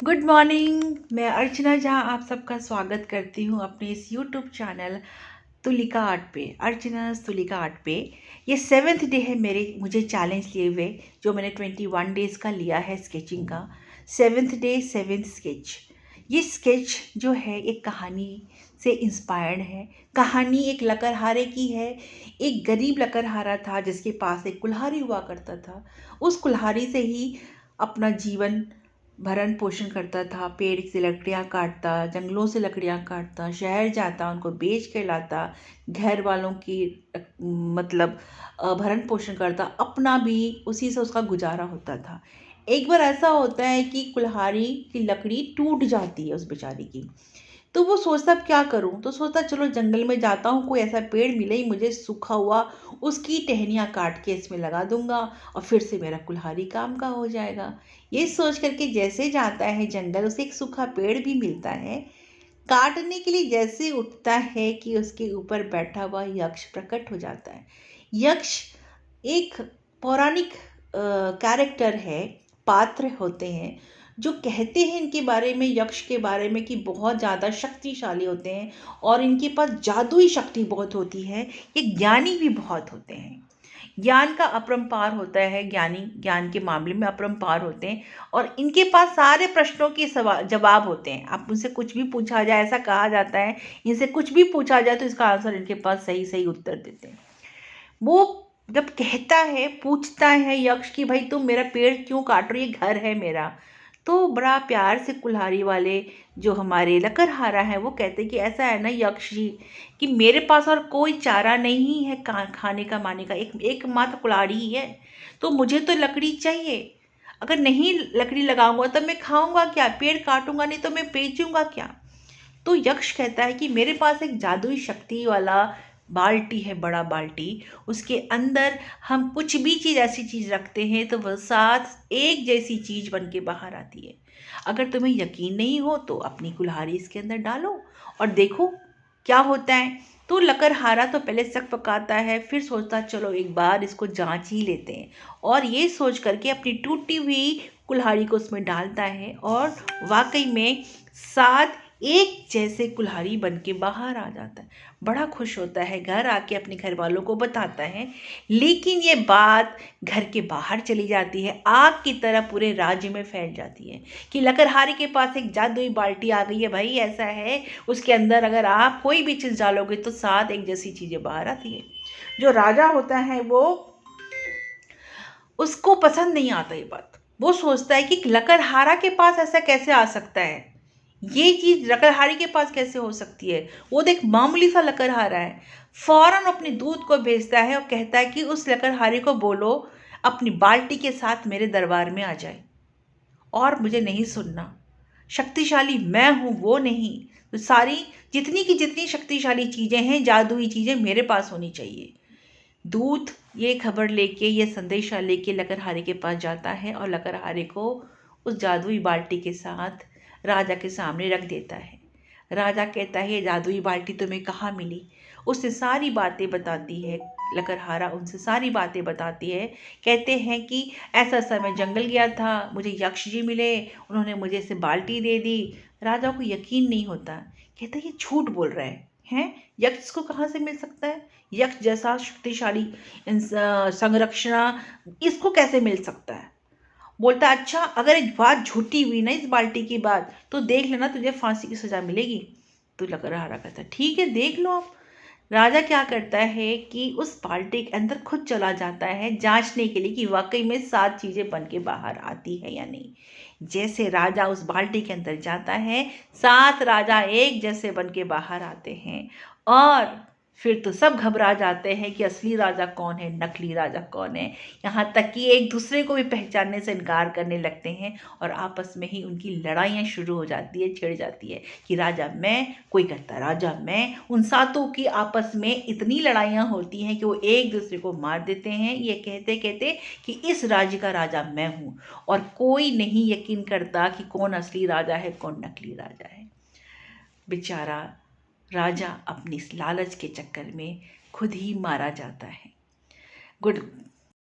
Good morning. मैं अर्चना झा आप सबका स्वागत करती हूँ अपने इस यूट्यूब चैनल तुलिका आर्ट पे, अर्चना तुलिका आर्ट पे। ये 7th डे है मुझे चैलेंज लिए हुए, जो मैंने 21 डेज़ का लिया है स्केचिंग का। 7th day 7th sketch. ये स्केच जो है एक कहानी से इंस्पायर्ड है। कहानी एक लकड़हारे की है। एक गरीब लकड़हारा था जिसके पास एक कुल्हाड़ी हुआ करता था। उस कुल्हाड़ी से ही अपना जीवन भरण पोषण करता था। पेड़ से लकड़ियाँ काटता, जंगलों से लकड़ियाँ काटता, शहर जाता, उनको बेच के लाता, घर वालों की मतलब भरण पोषण करता, अपना भी उसी से उसका गुजारा होता था। एक बार ऐसा होता है कि कुल्हाड़ी की लकड़ी टूट जाती है उस बेचारी की। तो वो सोचता अब क्या करूं, तो सोचता चलो जंगल में जाता हूँ, कोई ऐसा पेड़ मिले ही मुझे सूखा हुआ, उसकी टहनियाँ काट के इसमें लगा दूंगा और फिर से मेरा कुल्हाड़ी काम का हो जाएगा। ये सोच करके जैसे जाता है जंगल, उसे एक सूखा पेड़ भी मिलता है। काटने के लिए जैसे उठता है कि उसके ऊपर बैठा हुआ यक्ष प्रकट हो जाता है। यक्ष एक पौराणिक कैरेक्टर है, पात्र होते हैं जो कहते हैं इनके बारे में, यक्ष के बारे में, कि बहुत ज़्यादा शक्तिशाली होते हैं और इनके पास जादुई शक्ति बहुत होती है। ये ज्ञानी भी बहुत होते हैं, ज्ञान का अपरंपार होता है, ज्ञानी ज्ञान के मामले में अपरंपार होते हैं और इनके पास सारे प्रश्नों के जवाब होते हैं। आप उनसे कुछ भी पूछा जाए, ऐसा कहा जाता है इनसे कुछ भी पूछा जाए तो इसका आंसर इनके पास सही सही उत्तर देते हैं। वो जब कहता है, पूछता है यक्ष कि भाई तुम मेरा पेड़ क्यों काट रहे हो, ये घर है मेरा, तो बड़ा प्यार से कुल्हाड़ी वाले जो हमारे लकड़हारा है वो कहते कि ऐसा है ना यक्ष जी, कि मेरे पास और कोई चारा नहीं है खाने का माने का, एक मात्र कुल्हाड़ी ही है, तो मुझे तो लकड़ी चाहिए। अगर नहीं लकड़ी लगाऊंगा तो मैं खाऊंगा क्या, पेड़ काटूंगा नहीं तो मैं बेचूंगा क्या। तो यक्ष कहता है कि मेरे पास एक जादुई शक्ति वाला बाल्टी है, बड़ा बाल्टी, उसके अंदर हम कुछ भी चीज़ ऐसी चीज़ रखते हैं तो वह साथ एक जैसी चीज़ बन के बाहर आती है। अगर तुम्हें यकीन नहीं हो तो अपनी कुल्हाड़ी इसके अंदर डालो और देखो क्या होता है। तो लकड़हारा तो पहले शक पकाता है, फिर सोचता चलो एक बार इसको जांच ही लेते हैं, और ये सोच करके अपनी टूटी हुई कुल्हाड़ी को उसमें डालता है और वाकई में साथ एक जैसे कुल्हाड़ी बन के बाहर आ जाता है। बड़ा खुश होता है, घर आके अपने घर वालों को बताता है। लेकिन ये बात घर के बाहर चली जाती है, आग की तरह पूरे राज्य में फैल जाती है कि लकड़हारे के पास एक जादुई बाल्टी आ गई है भाई, ऐसा है उसके अंदर अगर आप कोई भी चीज़ डालोगे तो साथ एक जैसी चीज़ें बाहर आती है। जो राजा होता है वो, उसको पसंद नहीं आता ये बात। वो सोचता है कि लकड़हारा के पास ऐसा कैसे आ सकता है, ये चीज़ लकड़हारे के पास कैसे हो सकती है। वो तो एक मामूली सा लकड़हारा है। फौरन अपने दूत को भेजता है और कहता है कि उस लकड़हारे को बोलो अपनी बाल्टी के साथ मेरे दरबार में आ जाए, और मुझे नहीं सुनना, शक्तिशाली मैं हूँ वो नहीं। तो सारी जितनी की जितनी शक्तिशाली चीज़ें हैं, जादुई चीज़ें मेरे पास होनी चाहिए। दूत ये खबर लेके, ये संदेशा लेके लकड़हारे के पास जाता है और लकड़हारे को उस जादुई बाल्टी के साथ राजा के सामने रख देता है। राजा कहता है ये जादुई बाल्टी तुम्हें कहाँ मिली। उससे सारी बातें बताती है, लकड़हारा उनसे सारी बातें बताती है। कहते हैं कि ऐसा ऐसा मैं जंगल गया था, मुझे यक्ष जी मिले, उन्होंने मुझे से बाल्टी दे दी। राजा को यकीन नहीं होता, कहता है ये झूठ बोल रहा है, हैं यक्ष को कहाँ से मिल सकता है, यक्ष जैसा शक्तिशाली संरक्षण इसको कैसे मिल सकता है। बोलता अच्छा अगर एक बात झूठी हुई ना इस बाल्टी की बात, तो देख लेना तुझे फांसी की सजा मिलेगी। तो लकड़हारा कहता ठीक है देख लो आप। राजा क्या करता है कि उस बाल्टी के अंदर खुद चला जाता है जांचने के लिए कि वाकई में 7 चीजें बन के बाहर आती है या नहीं। जैसे राजा उस बाल्टी के अंदर जाता है, 7 राजा एक जैसे बन के बाहर आते हैं और फिर तो सब घबरा जाते हैं कि असली राजा कौन है, नकली राजा कौन है। यहाँ तक कि एक दूसरे को भी पहचानने से इनकार करने लगते हैं और आपस में ही उनकी लड़ाइयाँ शुरू हो जाती है, छिड़ जाती है कि राजा मैं, कोई कहता राजा मैं। उन 7 की आपस में इतनी लड़ाइयाँ होती हैं कि वो एक दूसरे को मार देते हैं, ये कहते कहते कि इस राज्य का राजा मैं हूँ, और कोई नहीं यकीन करता कि कौन असली राजा है कौन नकली राजा है। बेचारा राजा अपनी इस लालच के चक्कर में खुद ही मारा जाता है। गुड